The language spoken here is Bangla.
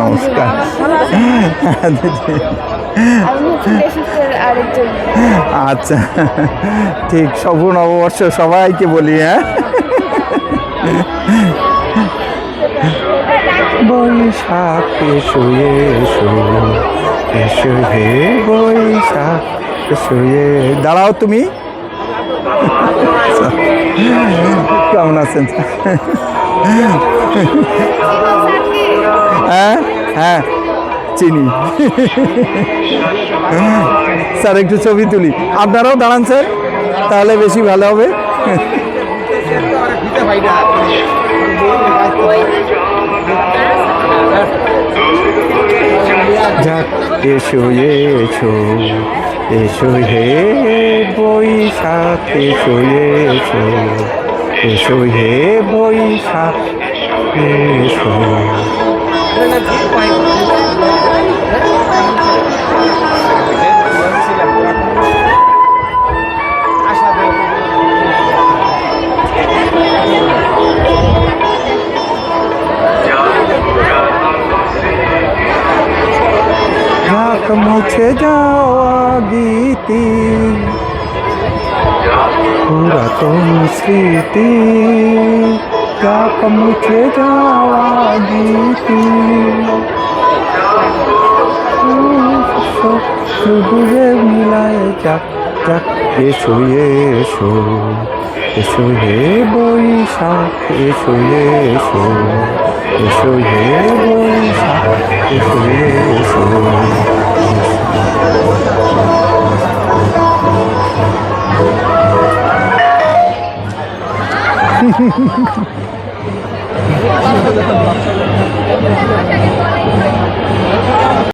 নমস্কার। আচ্ছা ঠিক, শুভ নববর্ষ সবাইকে বলি। হ্যাঁ, বৈশাখ এসো এসো এসো হে বৈশাখ এসো। দাঁড়াও তুমি, কেমন আছেন? হ্যাঁ হ্যাঁ চিনি। স্যার একটু ছবি তুলি, আপনারাও দাঁড়ান স্যার, তাহলে বেশি ভালো হবে। যাক এসো এসো এসো হে বৈশাখ এসো এসো এসো হে বৈশাখ এসো। যাক মুছে যাওয়া গীতি, পুরাতন স্মৃতি, যাক মুছে যাওয়া গীতি, সুদূরে মিলায় যাক যাক এসো এসো এসো হে বৈশাখ এসো এসো এসো হে বৈশাখ এসো এসো।